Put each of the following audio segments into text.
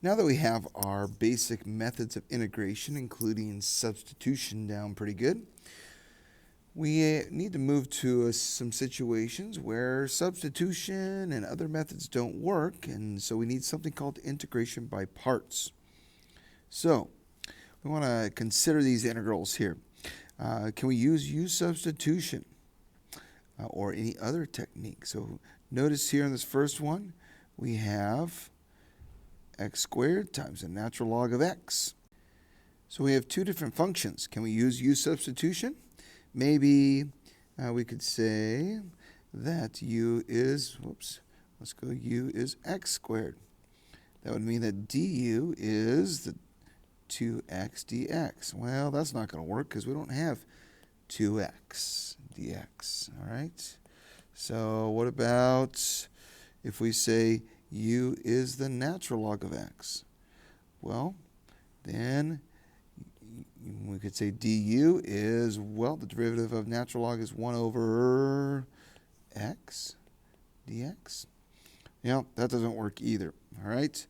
Now that we have our basic methods of integration, including substitution, down pretty good, we need to move to some situations where substitution and other methods don't work, and so we need something called integration by parts. So we want to consider these integrals here. Can we use substitution or any other technique? So notice here in this first one, we have x squared times the natural log of x. So we have two different functions. Can we use substitution? Maybe we could say that u is, u is x squared. That would mean that du is the 2x dx. Well, that's not going to work because we don't have 2x dx, all right? So what about if we say u is the natural log of x? Well, then we could say du is, well, the derivative of natural log is 1 over x dx. Yeah, that doesn't work either, all right?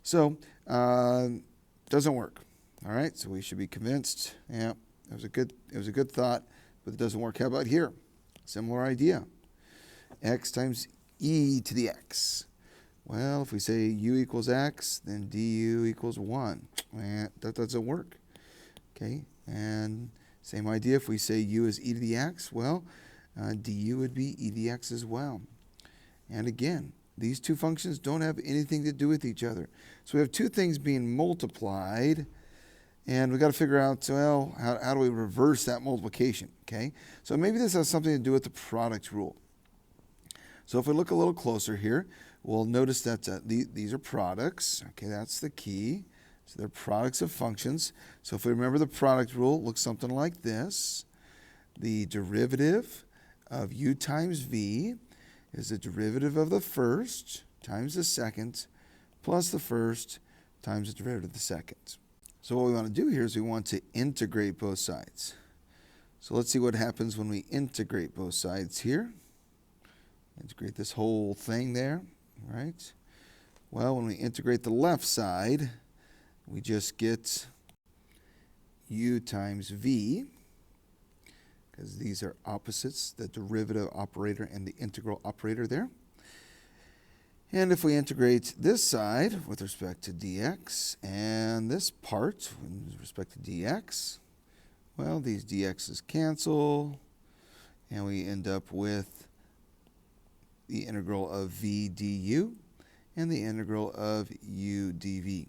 So, doesn't work, all right? So we should be convinced, yeah, it was a good thought, but it doesn't work. How about here? Similar idea. X times e to the x. Well, if we say u equals x, then du equals 1. That doesn't work. Okay, and same idea, if we say u is e to the x, well, du would be e to the x as well. And again, these two functions don't have anything to do with each other. So we have two things being multiplied, and we've got to figure out, well, how do we reverse that multiplication, okay? So maybe this has something to do with the product rule. So if we look a little closer here, we'll notice that these are products. Okay, that's the key. So they're products of functions. So if we remember the product rule, it looks something like this. The derivative of u times v is the derivative of the first times the second plus the first times the derivative of the second. So what we want to do here is we want to integrate both sides. So let's see what happens when we integrate both sides here. Integrate this whole thing there, right? Well, when we integrate the left side, we just get u times v, because these are opposites, the derivative operator and the integral operator there. And if we integrate this side with respect to dx and this part with respect to dx, well, these dx's cancel, and we end up with the integral of v du and the integral of u dv.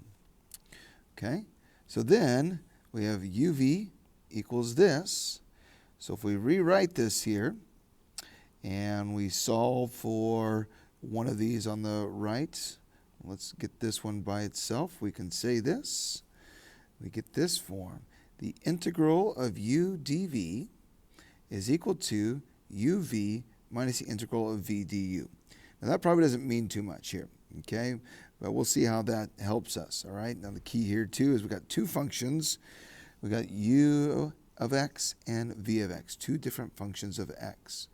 Okay, so then we have uv equals this. So if we rewrite this here and we solve for one of these on the right, let's get this one by itself. We can say this. We get this form. The integral of u dv is equal to uv minus the integral of v du. Now that probably doesn't mean too much here, okay? But we'll see how that helps us, all right? Now the key here too is we've got two functions. We've got u of x and v of x, two different functions of x,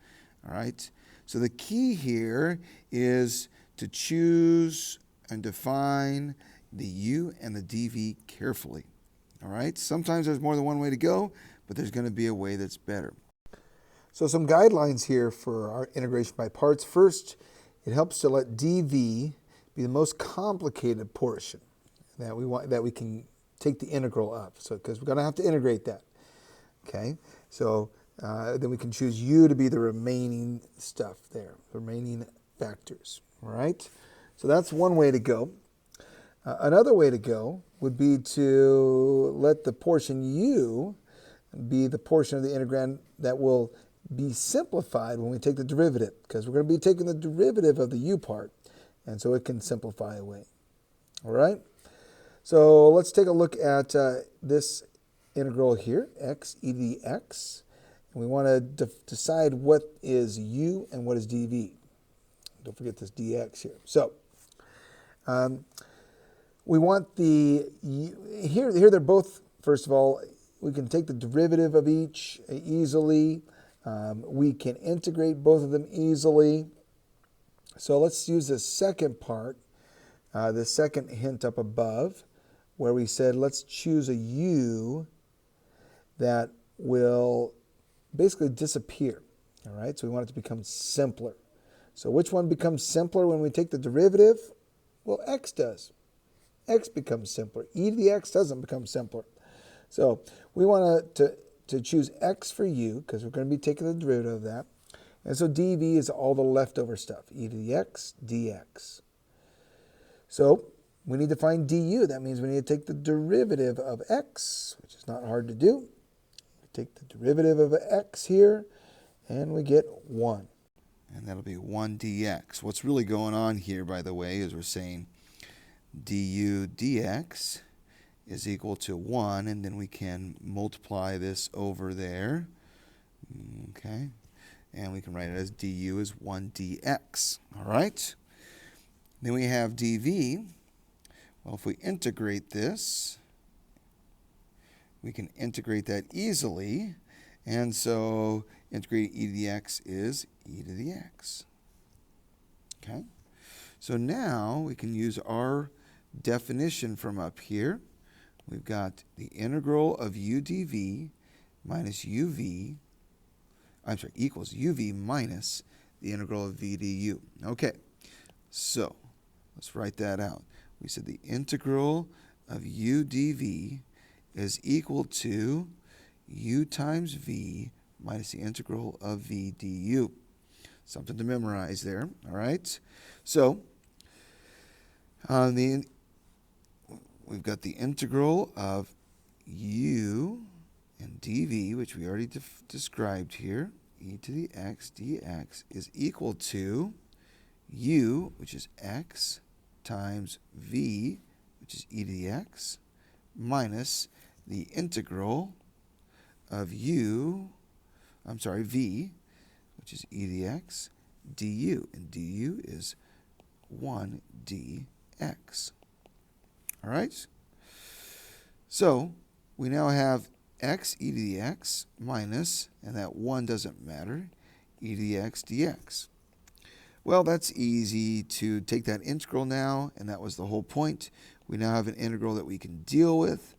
all right? So the key here is to choose and define the u and the dv carefully, all right? Sometimes there's more than one way to go, but there's going to be a way that's better. So some guidelines here for our integration by parts. First, it helps to let dv be the most complicated portion that we can take the integral of. So because we're going to have to integrate that. Okay, so then we can choose u to be the remaining stuff there, the remaining factors. All right, so that's one way to go. Another way to go would be to let the portion u be the portion of the integrand that will be simplified when we take the derivative, because we're going to be taking the derivative of the u part, and so it can simplify away. All right, so let's take a look at this integral here, x e to the x. And we want to decide what is u and what is dv. Don't forget this dx here. So we want the, here they're both, first of all, we can take the derivative of each easily. We can integrate both of them easily. So let's use the second part the second hint up above, where we said let's choose a u that will basically disappear. All right, so we want it to become simpler. So which one becomes simpler when we take the derivative? Well, x does. X becomes simpler. E to the x doesn't become simpler. So we want to choose x for u because we're going to be taking the derivative of that. And so dv is all the leftover stuff, e to the x dx. So we need to find du. That means we need to take the derivative of x, which is not hard to do. We take the derivative of x here, and we get 1. And that'll be 1 dx. What's really going on here, by the way, is we're saying du dx is equal to 1, and then we can multiply this over there. Okay. And we can write it as du is 1 dx. All right. Then we have dv. Well, if we integrate this, we can integrate that easily. And so integrating e to the x is e to the x. Okay. So now we can use our definition from up here. We've got the integral of u dv minus uv, equals uv minus the integral of v du. Okay, so let's write that out. We said the integral of u dv is equal to u times v minus the integral of v du. Something to memorize there, all right? So we've got the integral of u and dv, which we already described here, e to the x dx is equal to u, which is x, times v, which is e to the x, minus the integral of v, which is e to the x, du. And du is 1 dx. All right? So we now have x e to the x minus, and that 1 doesn't matter, e to the x dx. Well, that's easy to take that integral now, and that was the whole point. We now have an integral that we can deal with,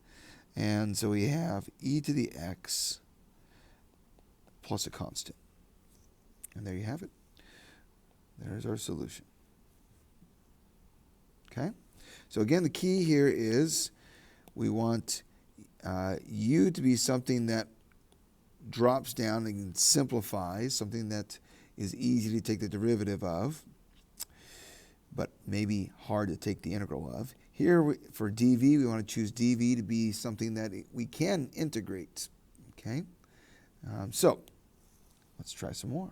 and so we have e to the x plus a constant. And there you have it. There's our solution. Okay? So again, the key here is we want u to be something that drops down and simplifies, something that is easy to take the derivative of, but maybe hard to take the integral of. Here, for dv, we want to choose dv to be something that we can integrate. Okay? So let's try some more.